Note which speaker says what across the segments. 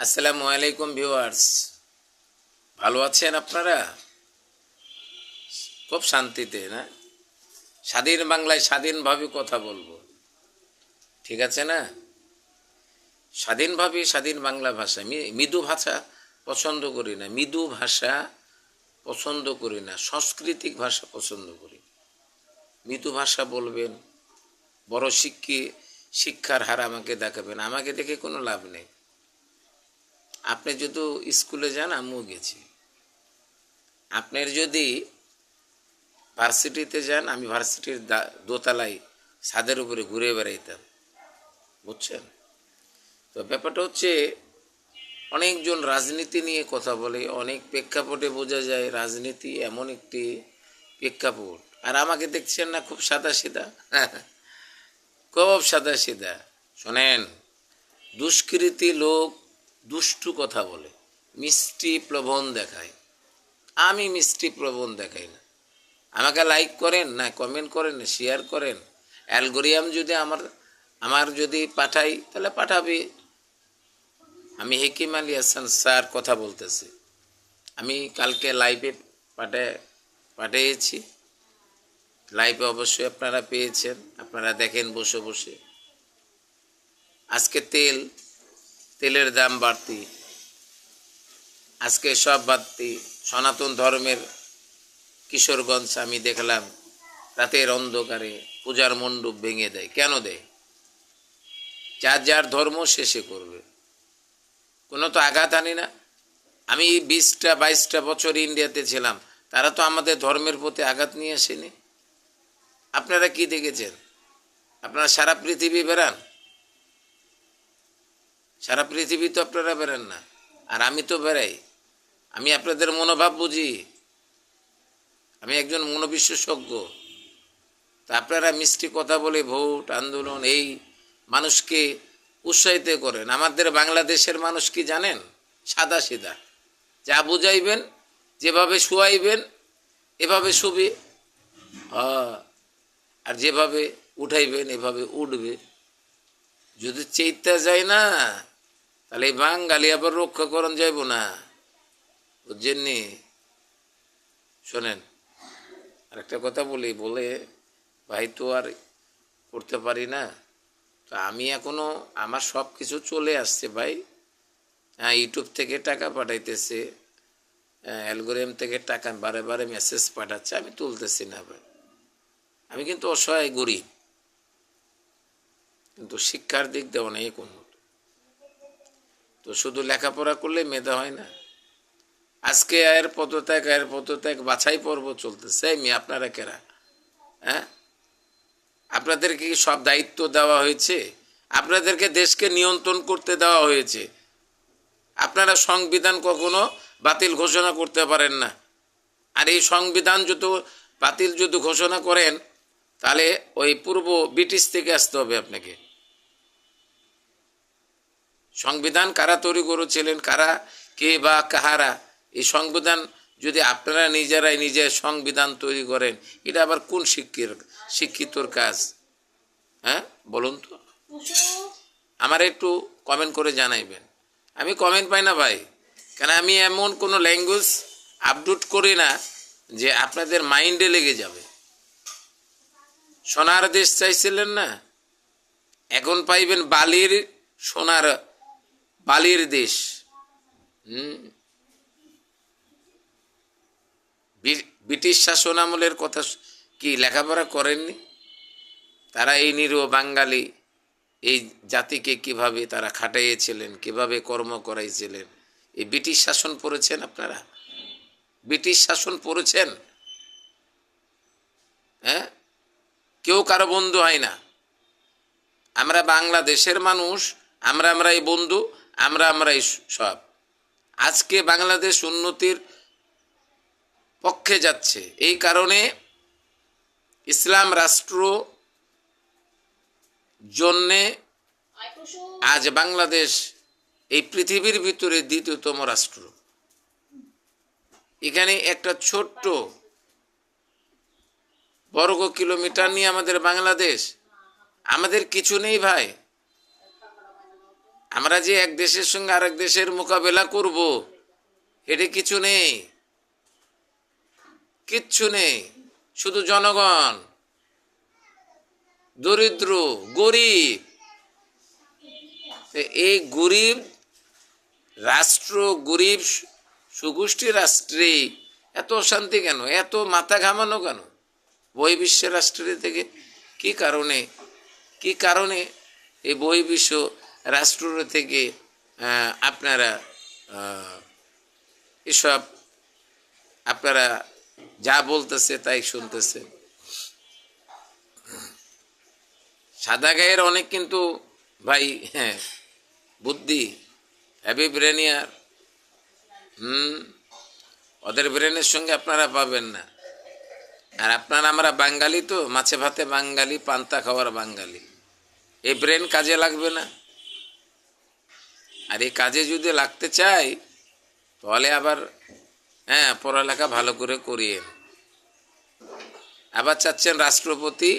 Speaker 1: আসসালামু আলাইকুম ভিউয়ার্স, ভালো আছেন আপনারা? খুব শান্তিতে না? স্বাধীন বাংলায় স্বাধীনভাবে কথা বলবো, ঠিক আছে না? স্বাধীনভাবে স্বাধীন বাংলা ভাষা, মৃদু ভাষা পছন্দ করি না, মৃদু ভাষা পছন্দ করি না, সাংস্কৃতিক ভাষা পছন্দ করি। মৃদু ভাষা বলবেন, বড় শিক্ষার হার আমাকে দেখাবেন, আমাকে দেখে কোনো লাভ নেই। আপনি যদি স্কুলে যান, আমিও গেছি। আপনার যদি ভার্সিটিতে যান, আমি ভার্সিটির দোতলায় ছাদের উপরে ঘুরে বেড়াইতাম, বুঝছেন? তো ব্যাপারটা হচ্ছে, অনেকজন রাজনীতি নিয়ে কথা বলে, অনেক প্রেক্ষাপটে বোঝা যায় রাজনীতি এমন একটি প্রেক্ষাপট। আর আমাকে দেখছেন না, খুব সাদা সিধা, খুব সাদা সিধা। শোনেন, দুষ্কৃতী লোক দুষ্টু কথা বলে, মিষ্টি প্রবণ দেখায়। আমি মিষ্টি প্রবণ দেখাই না। আমাকে লাইক করেন না, কমেন্ট করেন না, শেয়ার করেন। অ্যালগোরিয়াম যদি আমার যদি পাঠাই, তাহলে পাঠাবে। আমি হেকিম আলী হাসান স্যার কথা বলতেছি। আমি কালকে লাইভে পাঠিয়েছি। লাইভে অবশ্যই আপনারা পেয়েছেন, আপনারা দেখেন বসে বসে। আজকে তেলের দাম বাড়তি, আজকে সব বাড়তি। সনাতন ধর্মের কিশোরগঞ্জ আমি দেখলাম রাতের অন্ধকারে পূজার মণ্ডপ ভেঙে দেয়। কেন দেয়? যার যার ধর্ম শেষে করবে, কোনো তো আঘাত আনি না। আমি 20-22 বছর ইন্ডিয়াতে ছিলাম, তারা তো আমাদের ধর্মের প্রতি আঘাত নিয়ে আসেনি। আপনারা কি দেখেছেন? আপনারা সারা পৃথিবী বেড়ান, সারা পৃথিবী তো আপনারা বেড়ান না, আর আমি তো বেড়াই। আমি আপনাদের মনোভাব বুঝি, আমি একজন মনোবিশেষজ্ঞ। তা আপনারা মিষ্টি কথা বলে ভোট আন্দোলন এই মানুষকে উৎসাহিত করেন। আমাদের বাংলাদেশের মানুষ কি জানেন? সাদা সিধা। যা বুঝাইবেন, যেভাবে শুয়াইবেন এভাবে শুবে, আর যেভাবে উঠাইবেন এভাবে উঠবে। যদি চেইতে যায় না, তাহলে এই বাঙালি আবার রক্ষা করণ যাইব না, বুঝছেননি? শোনেন, আরেকটা কথা বলে ভাই তো আর করতে পারি না। তো আমি এখনো আমার সব কিছু চলে আসছে ভাই। হ্যাঁ, ইউটিউব থেকে টাকা পাঠাইতেছে, অ্যালগোরিদম থেকে টাকা বারে বারে মেসেজ পাঠাচ্ছে, আমি তুলতেছি না ভাই। আমি কিন্তু অসহায় গরিব, কিন্তু শিক্ষার দিক দিয়ে অনেক উন্নত। তো শুধু লেখাপড়া করলে মেধা হয় না। আজকে আয়ের পদত্যাগ বাছাই পর্ব চলতেছে। আপনারা কেরা? হ্যাঁ, আপনাদেরকে কি সব দায়িত্ব দেওয়া হয়েছে? আপনাদেরকে দেশকে নিয়ন্ত্রণ করতে দেওয়া হয়েছে। আপনারা সংবিধান কখনো বাতিল ঘোষণা করতে পারেন না। আর এই সংবিধান বাতিল যদি ঘোষণা করেন, তাহলে ওই পূর্ব ব্রিটিশ থেকে আসতে হবে আপনাকে। সংবিধান কারা তৈরি করেছিলেন, কে বা কাহারা? এই সংবিধান যদি আপনারা নিজের সংবিধান তৈরি করেন, এটা আবার কোন শিক্ষিতর কাজ? হ্যাঁ, বলুন তো। আমার একটু কমেন্ট করে জানাইবেন। আমি কমেন্ট পাই না ভাই, কেন আমি এমন কোনো ল্যাঙ্গুয়েজ আপডেট করি না যে আপনাদের মাইন্ডে লেগে যাবে। সোনার দেশ চাইছিলেন না, এখন পাইবেন বালির দেশ। ব্রিটিশ শাসন আমলের কথা কি লেখাপড়া করেননি? তারা এই নিরীহ বাঙালি এই জাতিকে কিভাবে তারা খাটাইয়েছিলেন, কিভাবে কর্ম করাইছিলেন। এই ব্রিটিশ শাসন পড়েছেন আপনারা? ব্রিটিশ শাসন পড়েছেন? হ্যাঁ, কেউ কারো বন্ধু হয় না। আমরা বাংলাদেশের মানুষ, আমরা এই বন্ধু, আমরা এই সব। আজকে বাংলাদেশ উন্নতির পক্ষে যাচ্ছে, এই কারণে ইসলাম রাষ্ট্র জন্যে আজ বাংলাদেশ এই পৃথিবীর ভিতরে দ্বিতীয়তম রাষ্ট্র। এখানে একটা ছোট্ট বর্গ কিলোমিটার নিয়ে আমাদের বাংলাদেশ, আমাদের কিছু নেই ভাই। আমরা যে এক দেশের সঙ্গে আরেক দেশের মোকাবেলা করব, এটা কিছু নেই, কিচ্ছু নেই। শুধু জনগণ, দরিদ্র, গরিব, এই গরিব রাষ্ট্র, গরিব সুগোষ্ঠী রাষ্ট্রে এত অশান্তি কেন, এত মাথা ঘামানো কেন বহির্বিশ্বের রাষ্ট্রের থেকে? কি কারণে এই বহির্বিশ্ব রাষ্ট্র থেকে আপনারা এসব আপনারা যা বলতেছে তাই শুনতেছে? সাদা গায়ের অনেক কিন্তু ভাই, হ্যাঁ, বুদ্ধি, হ্যাভি ব্রেনিয়ার, ওদের ব্রেনের সঙ্গে আপনারা পাবেন না। আর আপনারা, আমরা বাঙালি তো, মাছে ভাতে বাঙালি, পান্তা খাওয়ার বাঙালি, এই ব্রেন কাজে লাগবে না। আর এই কাজে যদি লাগতে চাই তাহলে আবার পড়ালেখা ভালো করে করিয়ে, আবার চাচ্ছেন রাষ্ট্রপতি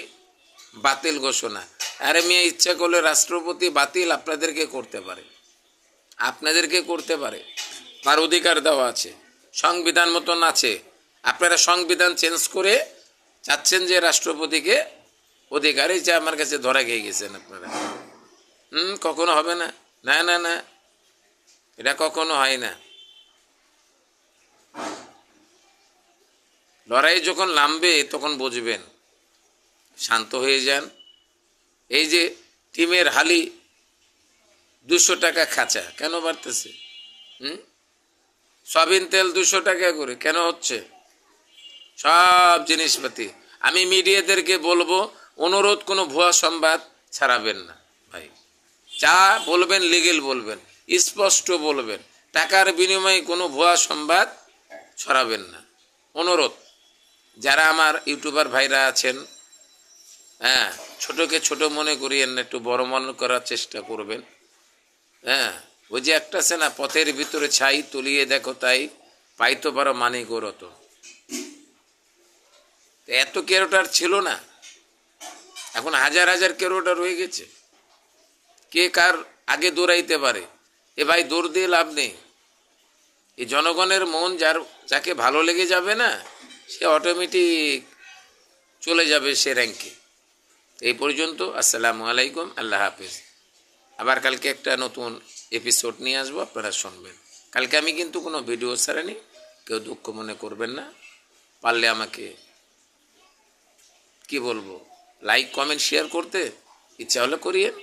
Speaker 1: বাতিল ঘোষণা। আরে মেয়ে, ইচ্ছা করলে রাষ্ট্রপতি বাতিল আপনাদেরকে করতে পারে, তার অধিকার দেওয়া আছে, সংবিধান মতন আছে। আপনারা সংবিধান চেঞ্জ করে চাচ্ছেন যে রাষ্ট্রপতিকে অধিকার, এই যে আমার কাছে ধরা খেয়ে গেছেন আপনারা। কখনো হবে না, না না না, এটা কখনো হয় না। লড়াই যখন নামবে তখন বুঝবেন, শান্ত হয়ে যান। এই যে টিমের হালি 200 টাকা খাঁচা কেন বাড়তেছে? সয়াবিন তেল 200 টাকা করে কেন হচ্ছে? সব জিনিসপাতি। আমি মিডিয়াদেরকে বলবো, অনুরোধ, কোনো ভুয়া সংবাদ ছাড়াবেন না ভাই। যা বলবেন লিগেল বলবেন, স্পষ্ট বলবেন, টাকার বিনিময়ে কোনো ভুয়া সংবাদ ছড়াবেন না, অনুরোধ। যারা আমার ইউটিউবার ভাইরা আছেন, ছোটকে ছোট মনে করিয়েন না, একটু বড় মনে করার চেষ্টা করবেন। ওই যে একটা আছে না, পথের ভিতরে ছাই, তুলিয়ে দেখো তাই, পাইতে পারো মানিক রত। এত ক্যারোটার ছিল না, এখন হাজার হাজার ক্যারোটার হয়ে গেছে। কে কার আগে দৌড়াইতে পারে? এ ভাই, দৌড় দিয়ে লাভ নেই। এই জনগণের মন যাকে ভালো লেগে যাবে না, সে অটোমেটিক চলে যাবে সে র্যাঙ্কে। এই পর্যন্ত। আসসালামু আলাইকুম, আল্লাহ হাফেজ। আবার কালকে একটা নতুন এপিসোড নিয়ে আসবো, আপনারা শুনবেন। কালকে আমি কিন্তু কোনো ভিডিও ছাড়িনি, কেউ দুঃখ মনে করবেন না। পারলে আমাকে কি বলবো, লাইক, কমেন্ট, শেয়ার করতে ইচ্ছা হলে করিয়েন।